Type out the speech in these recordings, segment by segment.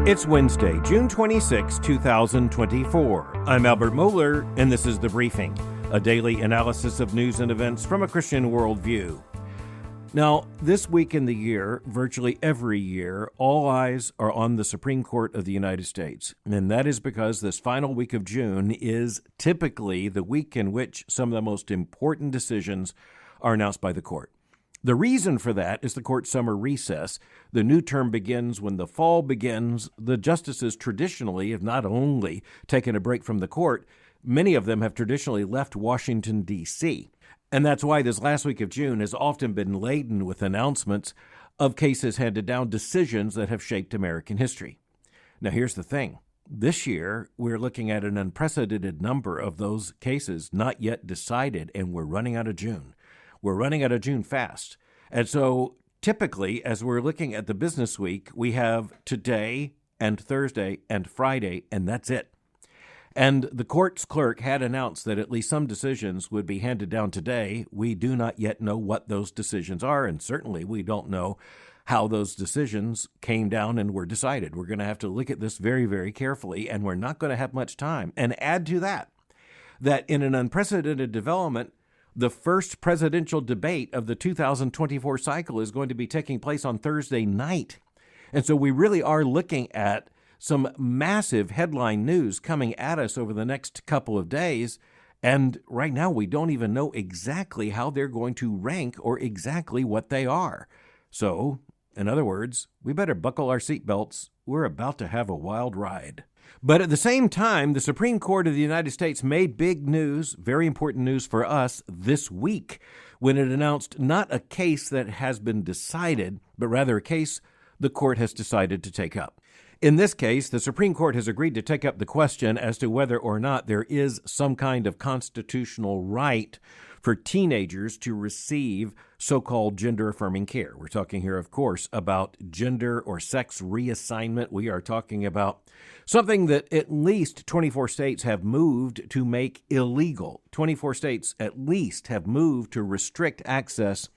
It's Wednesday, June 26, 2024. I'm Albert Mohler, and this is The Briefing, a daily analysis of news and events from a Christian worldview. Now, this week in the year, virtually every year, all eyes are on the Supreme Court of the United States. And that is because this final week of June is typically the week in which some of the most important decisions are announced by the court. The reason for that is the court's summer recess. The new term begins when the fall begins. The justices traditionally have not only taken a break from the court, many of them have traditionally left Washington, D.C., and that's why this last week of June has often been laden with announcements of cases handed down, decisions that have shaped American history. Now, here's the thing. This year, we're looking at an unprecedented number of those cases not yet decided, and we're running out of June. We're running out of June fast. And so typically, as we're looking at the business week, we have today and Thursday and Friday, and that's it. And the court's clerk had announced that at least some decisions would be handed down today. We do not yet know what those decisions are, and certainly we don't know how those decisions came down and were decided. We're going to have to look at this very, very carefully, and we're not going to have much time. And add to that in an unprecedented development, the first presidential debate of the 2024 cycle is going to be taking place on Thursday night. And so we really are looking at some massive headline news coming at us over the next couple of days. And right now, we don't even know exactly how they're going to rank or exactly what they are. So, in other words, we better buckle our seatbelts. We're about to have a wild ride. But at the same time, the Supreme Court of the United States made big news, very important news for us this week, when it announced not a case that has been decided, but rather a case the court has decided to take up. In this case, the Supreme Court has agreed to take up the question as to whether or not there is some kind of constitutional right for teenagers to receive so-called gender-affirming care. We're talking here, of course, about gender or sex reassignment. We are talking about something that at least 24 states have moved to make illegal. 24 states at least have moved to restrict access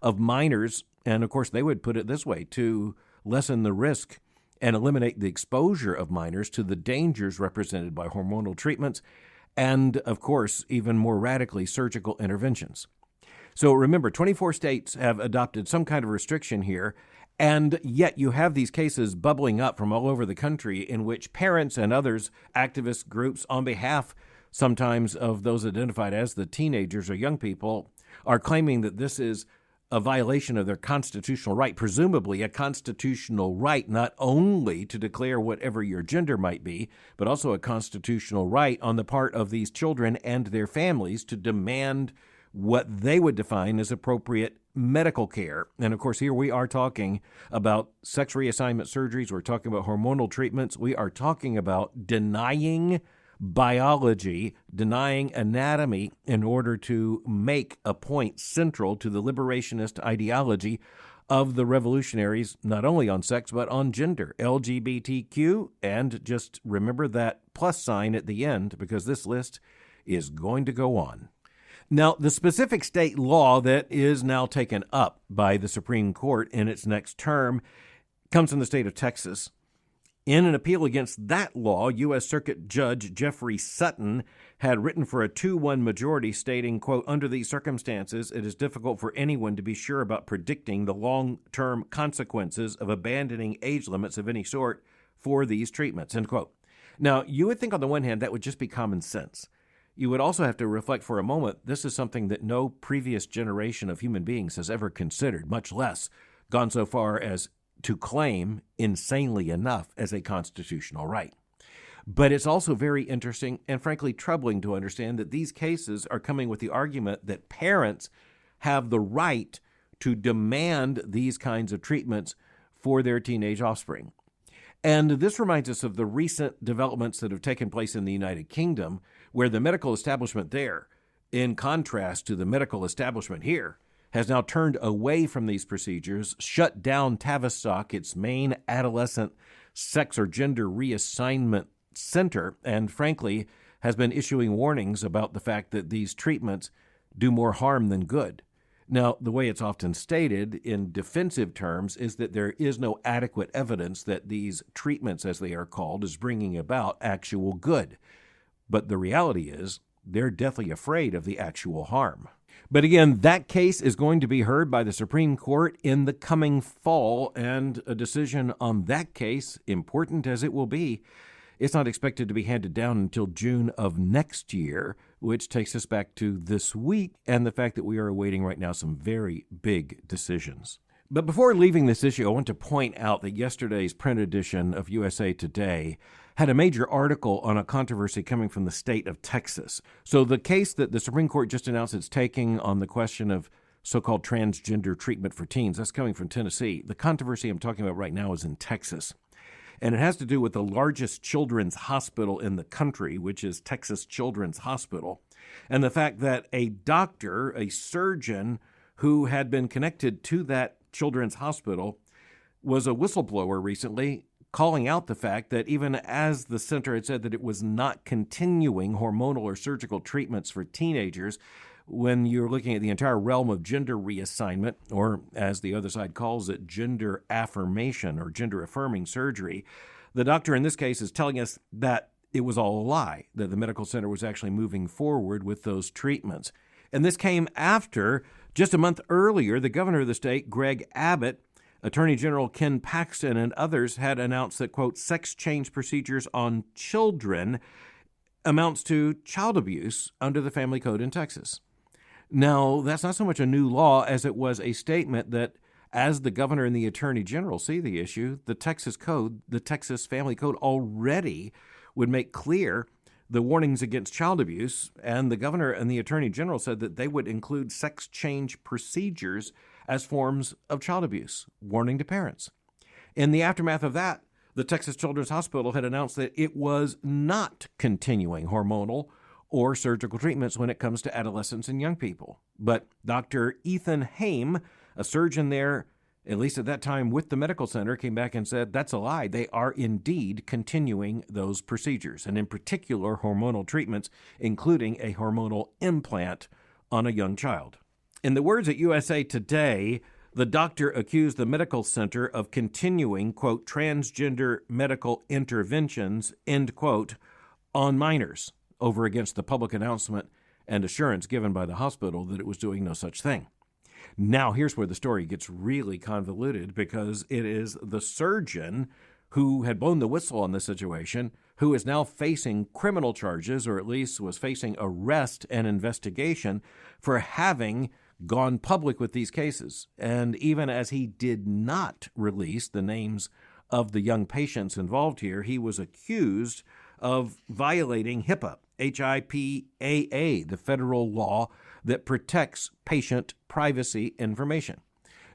of minors, and of course they would put it this way, to lessen the risk and eliminate the exposure of minors to the dangers represented by hormonal treatments and, of course, even more radically, surgical interventions. So remember, 24 states have adopted some kind of restriction here, and yet you have these cases bubbling up from all over the country in which parents and others, activist groups on behalf sometimes of those identified as the teenagers or young people, are claiming that this is a violation of their constitutional right, presumably a constitutional right not only to declare whatever your gender might be, but also a constitutional right on the part of these children and their families to demand what they would define as appropriate medical care. And of course, here we are talking about sex reassignment surgeries. We're talking about hormonal treatments. We are talking about denying biology, denying anatomy in order to make a point central to the liberationist ideology of the revolutionaries, not only on sex, but on gender, LGBTQ, and just remember that plus sign at the end, because this list is going to go on. Now, the specific state law that is now taken up by the Supreme Court in its next term comes from the state of Texas. In an appeal against that law, U.S. Circuit Judge Jeffrey Sutton had written for a 2-1 majority stating, quote, "Under these circumstances, it is difficult for anyone to be sure about predicting the long-term consequences of abandoning age limits of any sort for these treatments," end quote. Now, you would think on the one hand that would just be common sense. You would also have to reflect for a moment, this is something that no previous generation of human beings has ever considered, much less gone so far as to claim, insanely enough, as a constitutional right. But it's also very interesting and frankly troubling to understand that these cases are coming with the argument that parents have the right to demand these kinds of treatments for their teenage offspring. And this reminds us of the recent developments that have taken place in the United Kingdom, where the medical establishment there, in contrast to the medical establishment here, has now turned away from these procedures, shut down Tavistock, its main adolescent sex or gender reassignment center, and frankly has been issuing warnings about the fact that these treatments do more harm than good. Now, the way it's often stated in defensive terms is that there is no adequate evidence that these treatments, as they are called, is bringing about actual good. But the reality is they're deathly afraid of the actual harm. But again, that case is going to be heard by the Supreme Court in the coming fall, and a decision on that case, important as it will be, it's not expected to be handed down until June of next year, which takes us back to this week and the fact that we are awaiting right now some very big decisions. But before leaving this issue, I want to point out that yesterday's print edition of USA Today had a major article on a controversy coming from the state of Texas. So the case that the Supreme Court just announced it's taking on the question of so-called transgender treatment for teens, that's coming from Tennessee. The controversy I'm talking about right now is in Texas. And it has to do with the largest children's hospital in the country, which is Texas Children's Hospital, and the fact that a doctor, a surgeon who had been connected to that children's hospital, was a whistleblower recently, calling out the fact that even as the center had said that it was not continuing hormonal or surgical treatments for teenagers, when you're looking at the entire realm of gender reassignment, or as the other side calls it, gender affirmation or gender affirming surgery, the doctor in this case is telling us that it was all a lie, that the medical center was actually moving forward with those treatments. And this came after, just a month earlier, the governor of the state, Greg Abbott, Attorney General Ken Paxton, and others had announced that, quote, sex change procedures on children amounts to child abuse under the family code in Texas. Now, that's not so much a new law as it was a statement that as the governor and the attorney general see the issue, the Texas code, the Texas family code already would make clear the warnings against child abuse, and the governor and the attorney general said that they would include sex change procedures as forms of child abuse, warning to parents. In the aftermath of that, the Texas Children's Hospital had announced that it was not continuing hormonal or surgical treatments when it comes to adolescents and young people. But Dr. Ethan Haim, a surgeon there, at least at that time with the medical center, came back and said that's a lie. They are indeed continuing those procedures, and in particular hormonal treatments, including a hormonal implant on a young child. In the words at USA Today, the doctor accused the medical center of continuing, quote, transgender medical interventions, end quote, on minors, over against the public announcement and assurance given by the hospital that it was doing no such thing. Now, here's where the story gets really convoluted, because it is the surgeon who had blown the whistle on this situation who is now facing criminal charges, or at least was facing arrest and investigation for having gone public with these cases. And even as he did not release the names of the young patients involved here, he was accused of violating HIPAA, H-I-P-A-A, the federal law that protects patient privacy information.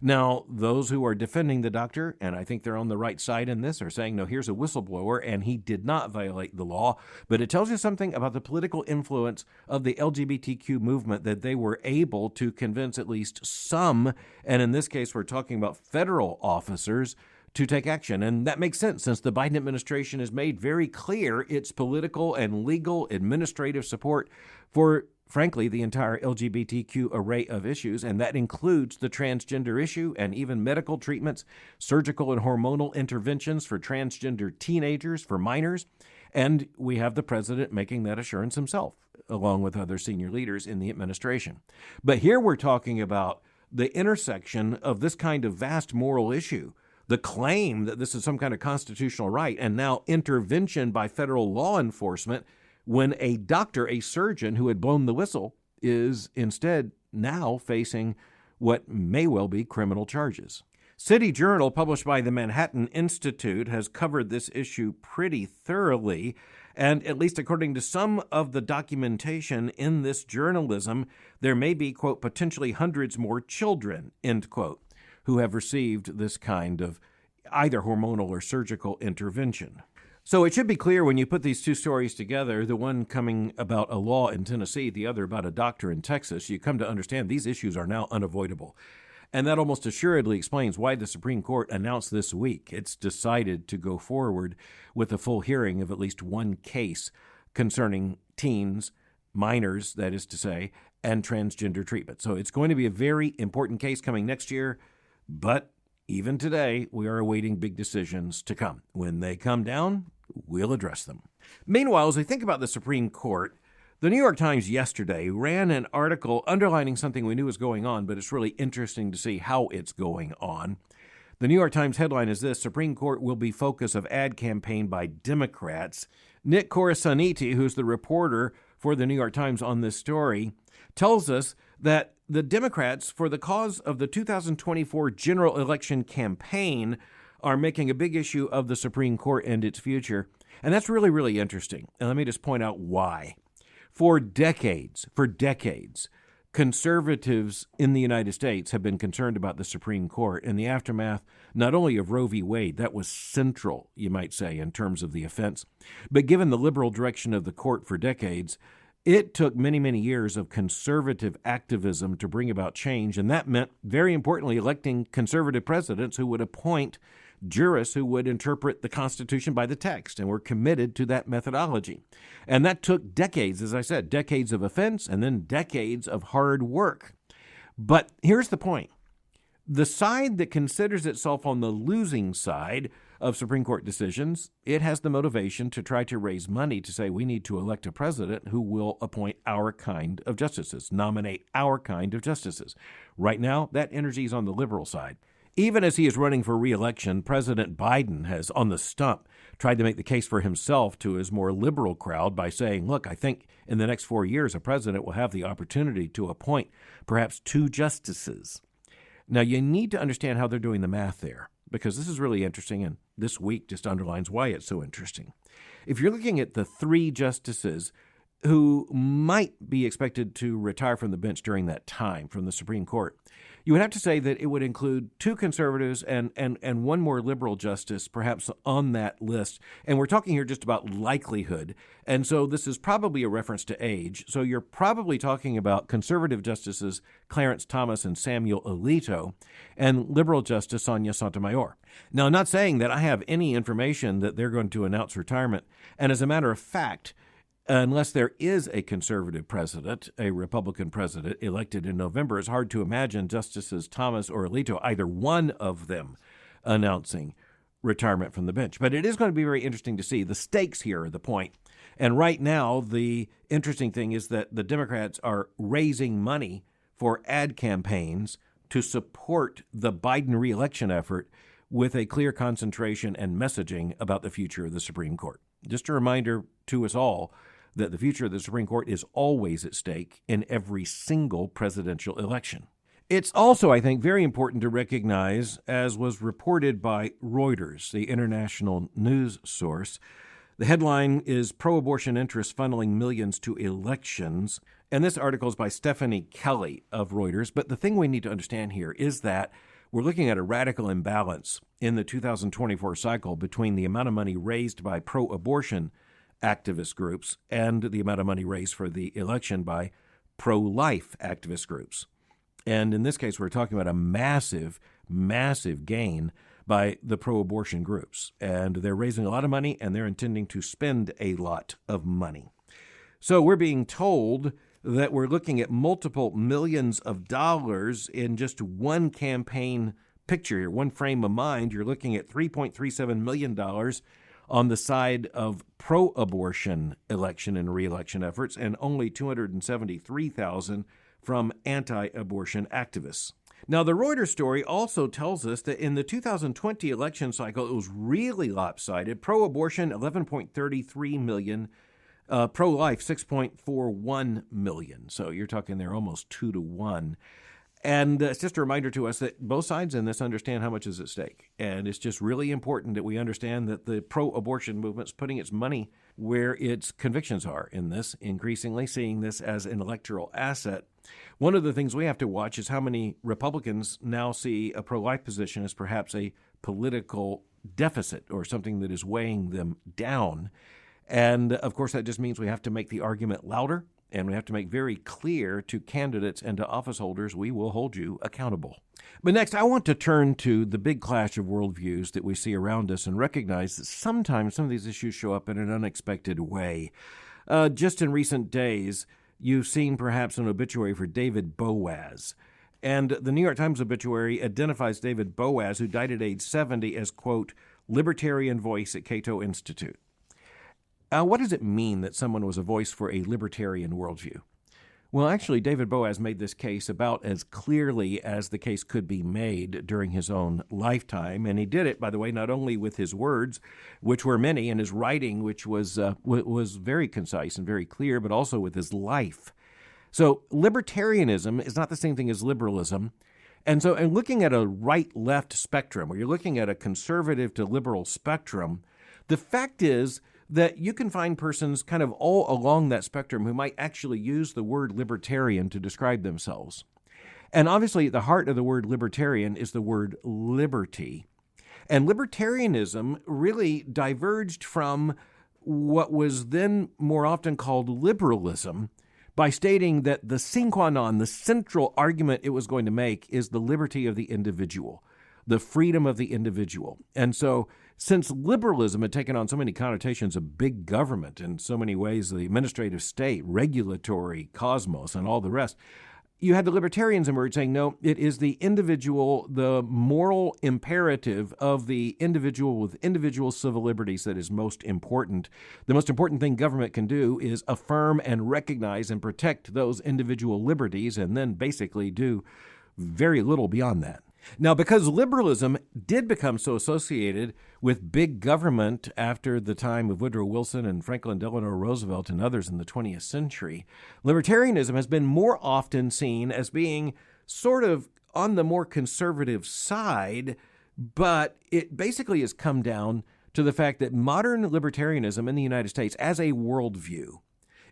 Now, those who are defending the doctor, and I think they're on the right side in this, are saying, no, here's a whistleblower, and he did not violate the law. But it tells you something about the political influence of the LGBTQ movement, that they were able to convince at least some, and in this case, we're talking about federal officers, to take action. And that makes sense, since the Biden administration has made very clear its political and legal administrative support for, frankly, the entire LGBTQ array of issues, and that includes the transgender issue and even medical treatments, surgical and hormonal interventions for transgender teenagers, for minors. And we have the president making that assurance himself, along with other senior leaders in the administration. But here we're talking about the intersection of this kind of vast moral issue, the claim that this is some kind of constitutional right, and now intervention by federal law enforcement, when a doctor, a surgeon who had blown the whistle, is instead now facing what may well be criminal charges. City Journal, published by the Manhattan Institute, has covered this issue pretty thoroughly, and at least according to some of the documentation in this journalism, there may be, quote, potentially hundreds more children, end quote, who have received this kind of either hormonal or surgical intervention. So it should be clear when you put these two stories together, the one coming about a law in Tennessee, the other about a doctor in Texas, you come to understand these issues are now unavoidable. And that almost assuredly explains why the Supreme Court announced this week it's decided to go forward with a full hearing of at least one case concerning teens, minors, that is to say, and transgender treatment. So it's going to be a very important case coming next year, but even today, we are awaiting big decisions to come. When they come down, we'll address them. Meanwhile, as we think about the Supreme Court, the New York Times yesterday ran an article underlining something we knew was going on, but it's really interesting to see how it's going on. The New York Times headline is this: Supreme Court will be focus of ad campaign by Democrats. Nick Corasaniti, who's the reporter for the New York Times on this story, tells us that the Democrats, for the cause of the 2024 general election campaign, are making a big issue of the Supreme Court and its future. And that's really, really interesting. And let me just point out why. For decades, conservatives in the United States have been concerned about the Supreme Court in the aftermath not only of Roe v. Wade, that was central, you might say, in terms of the offense, but given the liberal direction of the court for decades, it took many, many years of conservative activism to bring about change, and that meant, very importantly, electing conservative presidents who would appoint jurists who would interpret the Constitution by the text, and were committed to that methodology. And that took decades, as I said, decades of offense and then decades of hard work. But here's the point. The side that considers itself on the losing side of Supreme Court decisions, it has the motivation to try to raise money to say we need to elect a president who will appoint our kind of justices, nominate our kind of justices. Right now, that energy is on the liberal side. Even as he is running for re-election, President Biden has, on the stump, tried to make the case for himself to his more liberal crowd by saying, look, I think in the next 4 years, a president will have the opportunity to appoint perhaps 2 justices. Now, you need to understand how they're doing the math there, because this is really interesting, and this week just underlines why it's so interesting. If you're looking at the 3 justices who might be expected to retire from the bench during that time from the Supreme Court, you would have to say that it would include 2 conservatives and 1 more liberal justice, perhaps on that list. And we're talking here just about likelihood. And so this is probably a reference to age. So you're probably talking about conservative justices Clarence Thomas and Samuel Alito, and liberal justice Sonia Sotomayor. Now, I'm not saying that I have any information that they're going to announce retirement. And as a matter of fact, unless there is a conservative president, a Republican president elected in November, it's hard to imagine Justices Thomas or Alito, either one of them, announcing retirement from the bench. But it is going to be very interesting to see. The stakes here are the point. And right now, the interesting thing is that the Democrats are raising money for ad campaigns to support the Biden re-election effort with a clear concentration and messaging about the future of the Supreme Court. Just a reminder to us all that the future of the Supreme Court is always at stake in every single presidential election. It's also, I think, very important to recognize, as was reported by Reuters, the international news source, the headline is Pro-Abortion Interests Funneling Millions to Elections. And this article is by Stephanie Kelly of Reuters. But the thing we need to understand here is that we're looking at a radical imbalance in the 2024 cycle between the amount of money raised by pro-abortion activist groups and the amount of money raised for the election by pro-life activist groups. And in this case, we're talking about a massive, massive gain by the pro-abortion groups. And they're raising a lot of money, and they're intending to spend a lot of money. So we're being told that we're looking at multiple millions of dollars in just one campaign picture here, one frame of mind. You're looking at $3.37 million on the side of pro-abortion election and re-election efforts, and only $273,000 from anti-abortion activists. Now, the Reuters story also tells us that in the 2020 election cycle, it was really lopsided. Pro-abortion, $11.33 million. Pro-life, $6.41 million. So you're talking there almost 2 to 1. And it's just a reminder to us that both sides in this understand how much is at stake. And it's just really important that we understand that the pro-abortion movement's putting its money where its convictions are in this, increasingly seeing this as an electoral asset. One of the things we have to watch is how many Republicans now see a pro-life position as perhaps a political deficit or something that is weighing them down. And, of course, that just means we have to make the argument louder, and we have to make very clear to candidates and to office holders, we will hold you accountable. But next, I want to turn to the big clash of worldviews that we see around us and recognize that sometimes some of these issues show up in an unexpected way. Just in recent days, you've seen perhaps an obituary for David Boaz. And the New York Times obituary identifies David Boaz, who died at age 70, as, quote, libertarian voice at Cato Institute. What does it mean that someone was a voice for a libertarian worldview? Well, actually, David Boaz made this case about as clearly as the case could be made during his own lifetime. And he did it, by the way, not only with his words, which were many, and his writing, which was very concise and very clear, but also with his life. So libertarianism is not the same thing as liberalism. And so in looking at a right-left spectrum, where you're looking at a conservative to liberal spectrum, the fact is that you can find persons kind of all along that spectrum who might actually use the word libertarian to describe themselves. And obviously, the heart of the word libertarian is the word liberty. And libertarianism really diverged from what was then more often called liberalism by stating that the sine qua non, the central argument it was going to make, is the liberty of the individual, the freedom of the individual. And so since liberalism had taken on so many connotations of big government in so many ways, the administrative state, regulatory cosmos, and all the rest, you had the libertarians emerge saying, no, it is the individual, the moral imperative of the individual with individual civil liberties that is most important. The most important thing government can do is affirm and recognize and protect those individual liberties, and then basically do very little beyond that. Now, because liberalism did become so associated with big government after the time of Woodrow Wilson and Franklin Delano Roosevelt and others in the 20th century, libertarianism has been more often seen as being sort of on the more conservative side, but it basically has come down to the fact that modern libertarianism in the United States as a worldview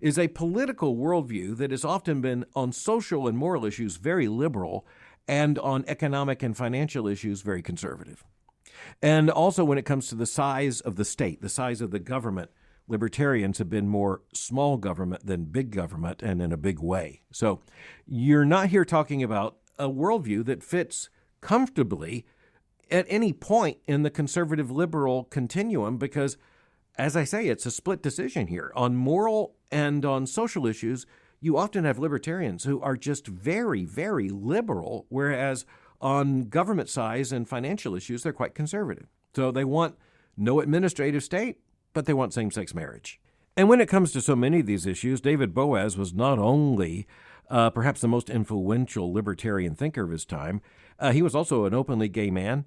is a political worldview that has often been on social and moral issues very liberal, and on economic and financial issues, very conservative. And also when it comes to the size of the state, the size of the government, libertarians have been more small government than big government, and in a big way. So you're not here talking about a worldview that fits comfortably at any point in the conservative liberal continuum, because, as I say, it's a split decision here. On moral and on social issues, you often have libertarians who are just very, very liberal, whereas on government size and financial issues, they're quite conservative. So they want no administrative state, but they want same-sex marriage. And when it comes to so many of these issues, David Boaz was not only perhaps the most influential libertarian thinker of his time, he was also an openly gay man.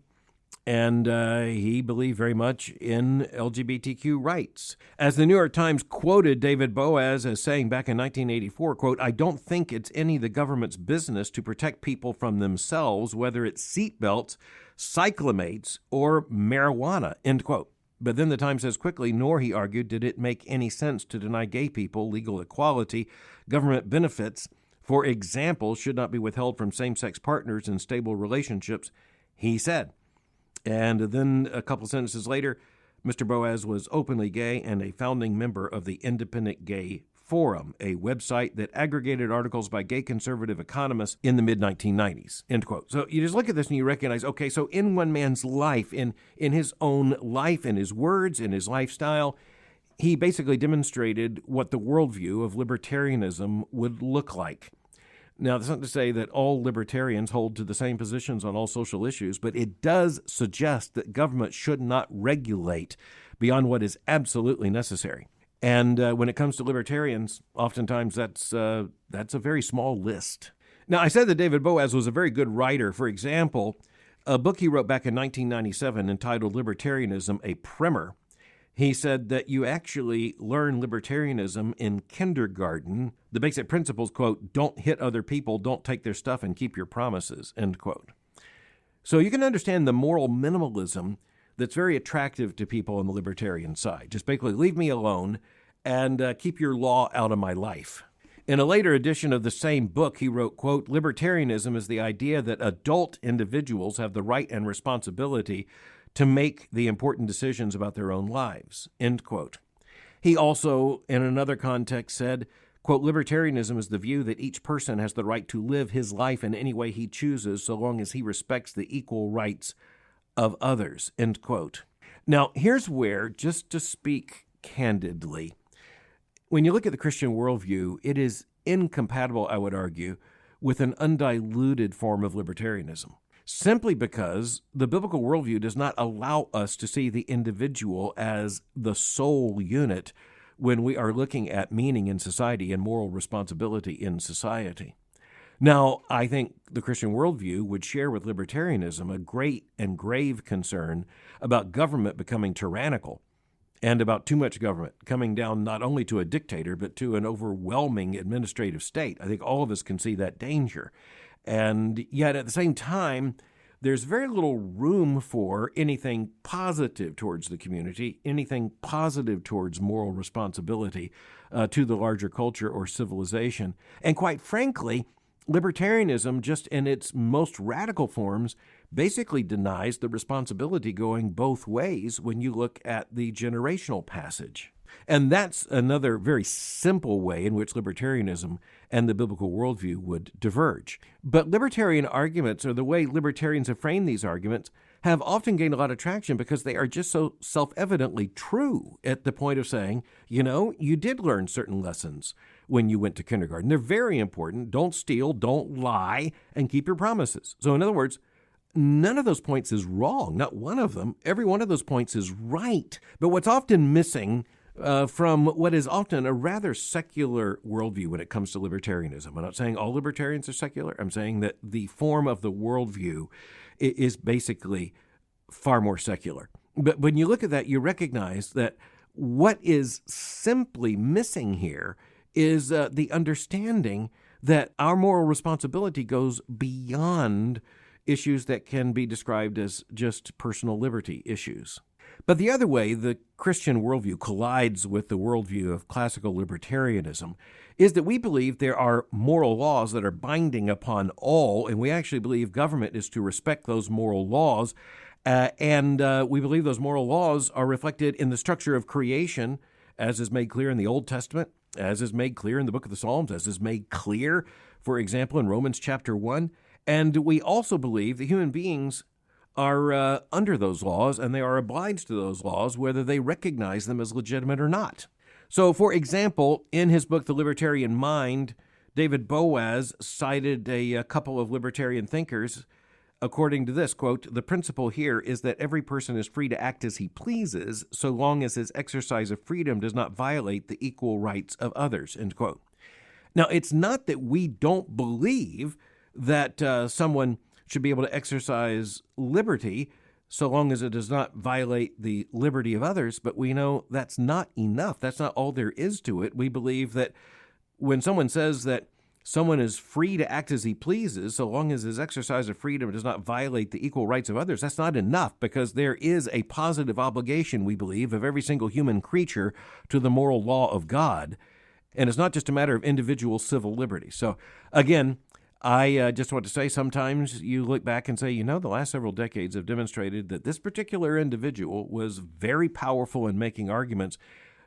And he believed very much in LGBTQ rights. As the New York Times quoted David Boaz as saying back in 1984, quote, "I don't think it's any of the government's business to protect people from themselves, whether it's seatbelts, cyclamates, or marijuana," end quote. But then the Times says quickly, nor, he argued, did it make any sense to deny gay people legal equality. Government benefits, for example, should not be withheld from same-sex partners in stable relationships, he said. And then a couple sentences later, Mr. Boaz was openly gay and a founding member of the Independent Gay Forum, a website that aggregated articles by gay conservative economists in the mid-1990s, end quote. So you just look at this and you recognize, okay, so in one man's life, in his own life, in his words, in his lifestyle, he basically demonstrated what the worldview of libertarianism would look like. Now, that's not to say that all libertarians hold to the same positions on all social issues, but it does suggest that government should not regulate beyond what is absolutely necessary. And when it comes to libertarians, oftentimes that's a very small list. Now, I said that David Boaz was a very good writer. For example, a book he wrote back in 1997 entitled Libertarianism, a Primer. He said that you actually learn libertarianism in kindergarten. The basic principles, quote, "don't hit other people, don't take their stuff, and keep your promises," end quote. So you can understand the moral minimalism that's very attractive to people on the libertarian side. Just basically leave me alone and keep your law out of my life. In a later edition of the same book, he wrote, quote, "Libertarianism is the idea that adult individuals have the right and responsibility to make the important decisions about their own lives," end quote. He also, in another context, said, quote, "Libertarianism is the view that each person has the right to live his life in any way he chooses so long as he respects the equal rights of others," end quote. Now, here's where, just to speak candidly, when you look at the Christian worldview, it is incompatible, I would argue, with an undiluted form of libertarianism, simply because the biblical worldview does not allow us to see the individual as the sole unit when we are looking at meaning in society and moral responsibility in society. Now, I think the Christian worldview would share with libertarianism a great and grave concern about government becoming tyrannical and about too much government coming down not only to a dictator, but to an overwhelming administrative state. I think all of us can see that danger. And yet at the same time, there's very little room for anything positive towards the community, anything positive towards moral responsibility to the larger culture or civilization. And quite frankly, libertarianism, just in its most radical forms, basically denies the responsibility going both ways when you look at the generational passage. And that's another very simple way in which libertarianism and the biblical worldview would diverge. But libertarian arguments, or the way libertarians have framed these arguments, have often gained a lot of traction because they are just so self-evidently true at the point of saying, you did learn certain lessons when you went to kindergarten. They're very important. Don't steal, don't lie, and keep your promises. So in other words, none of those points is wrong, not one of them. Every one of those points is right. But what's often missing from what is often a rather secular worldview when it comes to libertarianism. I'm not saying all libertarians are secular. I'm saying that the form of the worldview is basically far more secular. But when you look at that, you recognize that what is simply missing here is the understanding that our moral responsibility goes beyond issues that can be described as just personal liberty issues. But the other way the Christian worldview collides with the worldview of classical libertarianism is that we believe there are moral laws that are binding upon all, and we actually believe government is to respect those moral laws, and we believe those moral laws are reflected in the structure of creation, as is made clear in the Old Testament, as is made clear in the book of the Psalms, as is made clear, for example, in Romans chapter 1. And we also believe that human beings are under those laws, and they are obliged to those laws, whether they recognize them as legitimate or not. So, for example, in his book, The Libertarian Mind, David Boaz cited a couple of libertarian thinkers according to this, quote, "The principle here is that every person is free to act as he pleases, so long as his exercise of freedom does not violate the equal rights of others," end quote. Now, it's not that we don't believe that someone should be able to exercise liberty so long as it does not violate the liberty of others, but we know that's not enough. That's not all there is to it. We believe that when someone says that someone is free to act as he pleases so long as his exercise of freedom does not violate the equal rights of others, that's not enough, because there is a positive obligation, we believe, of every single human creature to the moral law of God. And it's not just a matter of individual civil liberty. So, again, I just want to say sometimes you look back and say, the last several decades have demonstrated that this particular individual was very powerful in making arguments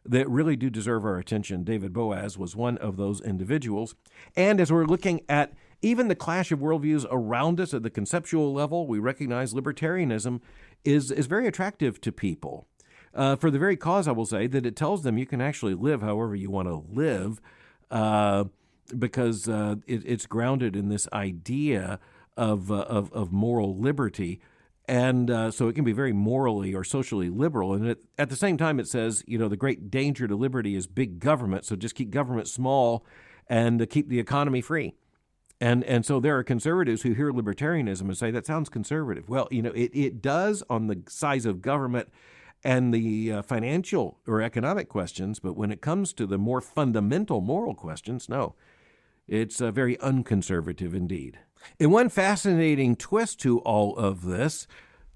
that really do deserve our attention. David Boaz was one of those individuals. And as we're looking at even the clash of worldviews around us at the conceptual level, we recognize libertarianism is very attractive to people. For the very cause, I will say, that it tells them you can actually live however you want to live, because it's grounded in this idea of moral liberty. And so it can be very morally or socially liberal. And at the same time, it says, the great danger to liberty is big government. So just keep government small and keep the economy free. And so there are conservatives who hear libertarianism and say, that sounds conservative. Well, it does on the size of government and the financial or economic questions. But when it comes to the more fundamental moral questions, no, it's very unconservative indeed. In one fascinating twist to all of this,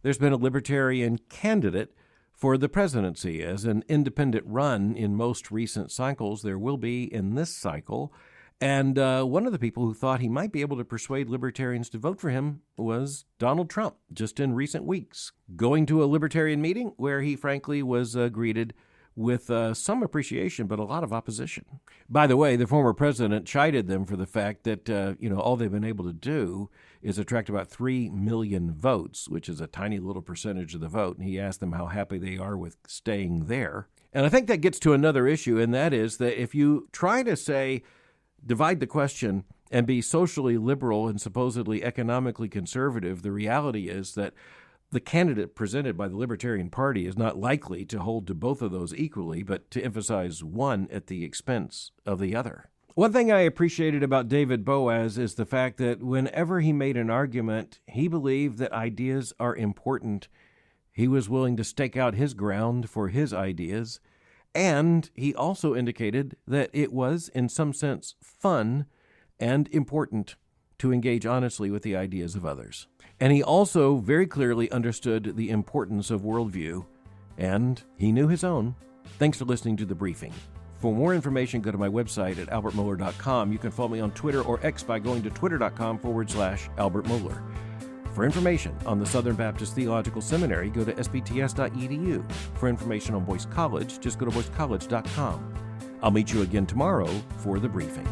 there's been a libertarian candidate for the presidency. As an independent run in most recent cycles, there will be in this cycle. And one of the people who thought he might be able to persuade libertarians to vote for him was Donald Trump, just in recent weeks, going to a libertarian meeting where he frankly was greeted with some appreciation, but a lot of opposition. By the way, the former president chided them for the fact that, all they've been able to do is attract about 3 million votes, which is a tiny little percentage of the vote. And he asked them how happy they are with staying there. And I think that gets to another issue, and that is that if you try to say divide the question and be socially liberal and supposedly economically conservative, the reality is that the candidate presented by the Libertarian Party is not likely to hold to both of those equally, but to emphasize one at the expense of the other. One thing I appreciated about David Boaz is the fact that whenever he made an argument, he believed that ideas are important. He was willing to stake out his ground for his ideas, and he also indicated that it was, in some sense, fun and important to engage honestly with the ideas of others. And he also very clearly understood the importance of worldview, and he knew his own. Thanks for listening to The Briefing. For more information, go to my website at albertmohler.com. You can follow me on Twitter or X by going to twitter.com/Albert Mohler. For information on the Southern Baptist Theological Seminary, go to sbts.edu. For information on Boyce College, just go to boycecollege.com. I'll meet you again tomorrow for The Briefing.